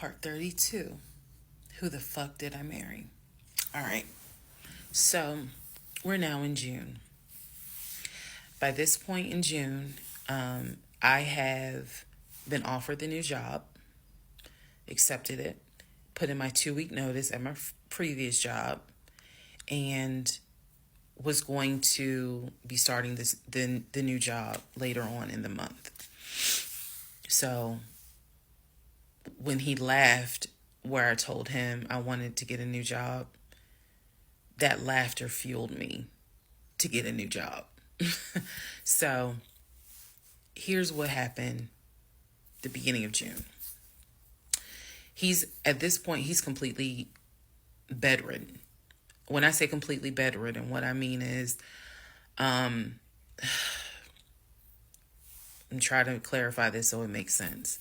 Part 32. Who the fuck did I marry? All right. So we're now in June. By this point in June, I have been offered the new job, accepted it, put in my 2 week notice at my previous job, and was going to be starting the new job later on in the month. So when he laughed, where I told him I wanted to get a new job, that laughter fueled me to get a new job. So here's what happened the beginning of June. At this point, he's completely bedridden. When I say completely bedridden, what I mean is, I'm trying to clarify this so it makes sense.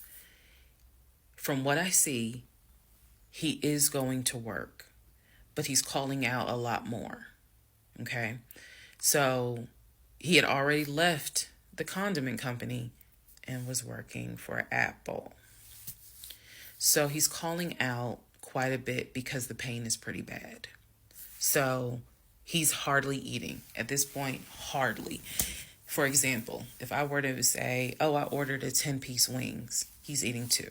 From what I see, he is going to work, but he's calling out a lot more. Okay? So he had already left the condiment company and was working for Apple. So he's calling out quite a bit because the pain is pretty bad. So he's hardly eating. At this point, hardly. For example, if I were to say, I ordered a 10-piece wings, he's eating 2.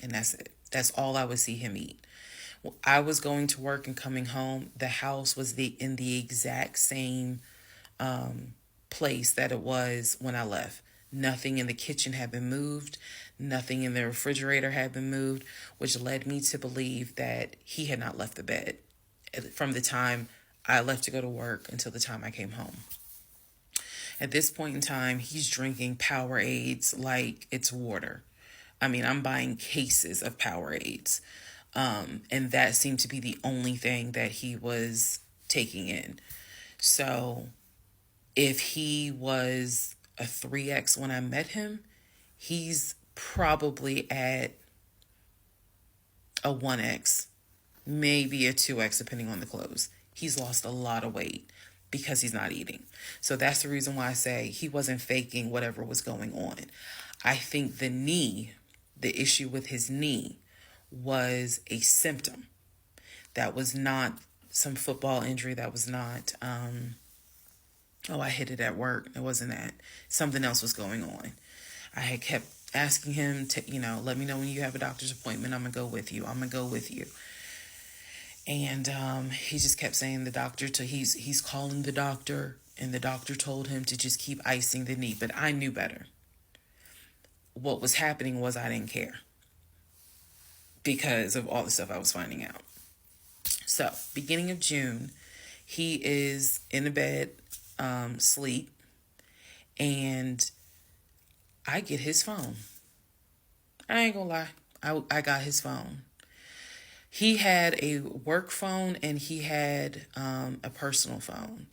And that's it. That's all I would see him eat. I was going to work and coming home. The house was in the exact same place that it was when I left. Nothing in the kitchen had been moved. Nothing in the refrigerator had been moved, which led me to believe that he had not left the bed from the time I left to go to work until the time I came home. At this point in time, he's drinking Powerades like it's water. I mean, I'm buying cases of Powerades. And that seemed to be the only thing that he was taking in. So if he was a 3X when I met him, he's probably at a 1X, maybe a 2X, depending on the clothes. He's lost a lot of weight because he's not eating. So that's the reason why I say he wasn't faking whatever was going on. I think the issue with his knee was a symptom. That was not some football injury. That was not, I hit it at work. It wasn't that. Something else was going on. I had kept asking him to, let me know when you have a doctor's appointment. I'm going to go with you. And he just kept saying he's calling the doctor, and the doctor told him to just keep icing the knee. But I knew better. What was happening was I didn't care because of all the stuff I was finding out. So, beginning of June, he is in the bed, sleep, and I get his phone. I ain't gonna lie. I got his phone. He had a work phone and he had a personal phone.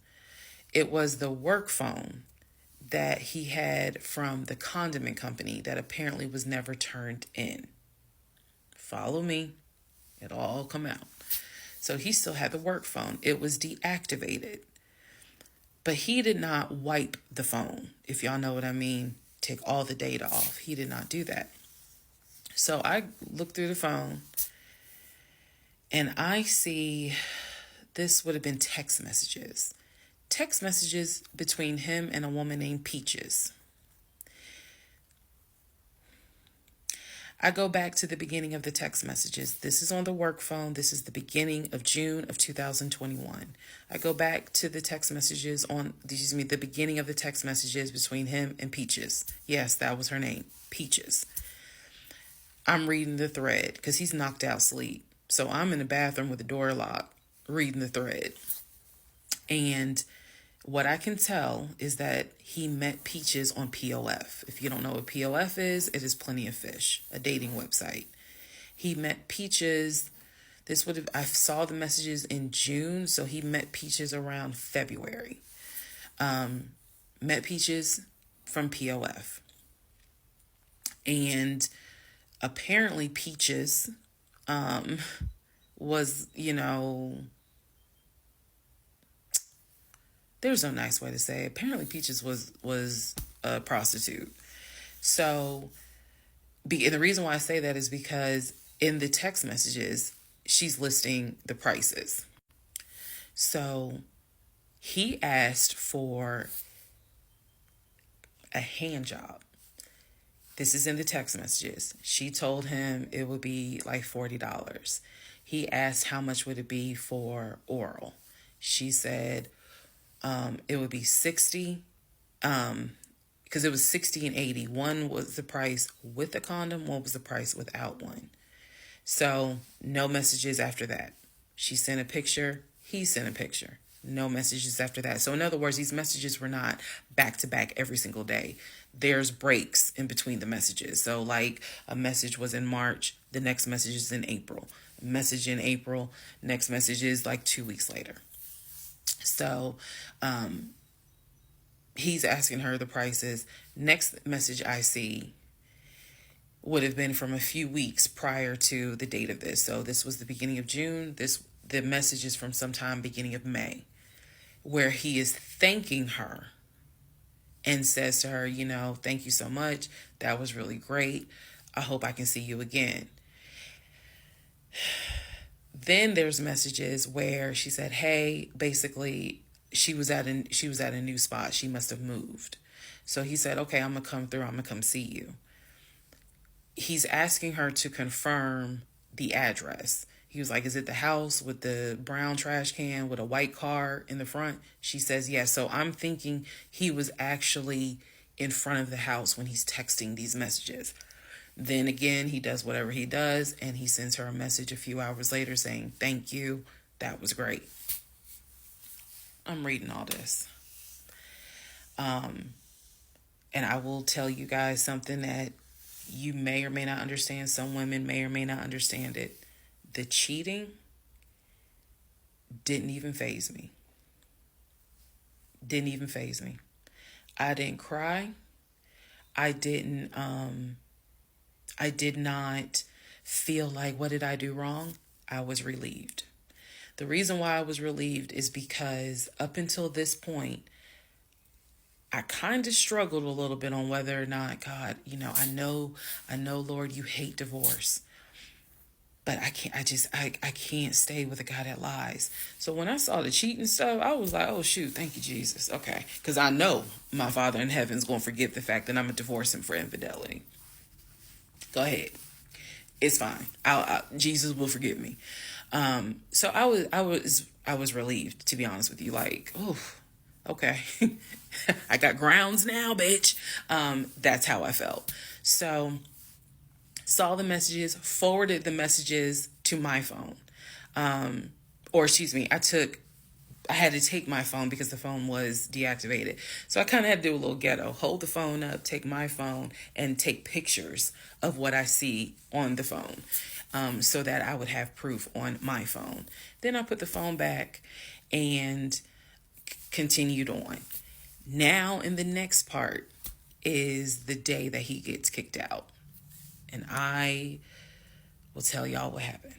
It was the work phone that he had from the condiment company that apparently was never turned in. Follow me. It'll all come out. So he still had the work phone. It was deactivated. But he did not wipe the phone, if y'all know what I mean. Take all the data off. He did not do that. So I looked through the phone and I see this would have been text messages. Text messages between him and a woman named Peaches. I go back to the beginning of the text messages. This is on the work phone. This is the beginning of June of 2021. I go back to the text messages the beginning of the text messages between him and Peaches. Yes, that was her name, Peaches. I'm reading the thread because he's knocked out sleep. So I'm in the bathroom with the door locked, reading the thread. And what I can tell is that he met Peaches on POF. If you don't know what POF is, it is Plenty of Fish, a dating website. He met Peaches. I saw the messages in June, so he met Peaches around February. Met Peaches from POF. And apparently Peaches was, there's no nice way to say it. Apparently Peaches was a prostitute. So, and the reason why I say that is because in the text messages, she's listing the prices. So he asked for a hand job. This is in the text messages. She told him it would be like $40. He asked how much would it be for oral. She said it would be 60, because it was 60 and 80. One was the price with a condom, one was the price without one. So no messages after that. She sent a picture, he sent a picture. No messages after that. So in other words, these messages were not back to back every single day. There's breaks in between the messages. So like a message was in March, the next message is in April. A message in April, next message is like 2 weeks later. So he's asking her the prices. Next message I see would have been from a few weeks prior to the date of this. So this was the beginning of June. The message is from sometime beginning of May, where he is thanking her and says to her, you know, thank you so much. That was really great. I hope I can see you again. Then there's messages where she said, hey, basically she was at a new spot. She must have moved. So he said, okay, I'm going to come through. I'm going to come see you. He's asking her to confirm the address. He was like, is it the house with the brown trash can with a white car in the front? She says, yes. So I'm thinking he was actually in front of the house when he's texting these messages. Then again, he does whatever he does, and he sends her a message a few hours later saying, thank you. That was great. I'm reading all this. And I will tell you guys something that you may or may not understand. Some women may or may not understand it. The cheating didn't even faze me. Didn't even faze me. I didn't cry. I did not feel like, what did I do wrong? I was relieved. The reason why I was relieved is because up until this point, I kind of struggled a little bit on whether or not, God, you know, I know, Lord, you hate divorce. But I can't stay with a guy that lies. So when I saw the cheating stuff, I was like, oh, shoot, thank you, Jesus. Okay. Because I know my Father in heaven is going to forgive the fact that I'm going to divorce him for infidelity. Go ahead. It's fine. Jesus will forgive me. So I was relieved, to be honest with you. Like, oh, okay. I got grounds now, bitch. That's how I felt. So saw the messages, forwarded the messages to my phone. Or excuse me, I had to take my phone because the phone was deactivated. So I kind of had to do a little ghetto. Hold the phone up, take my phone, and take pictures of what I see on the phone, so that I would have proof on my phone. Then I put the phone back and continued on. Now in the next part is the day that he gets kicked out. And I will tell y'all what happened.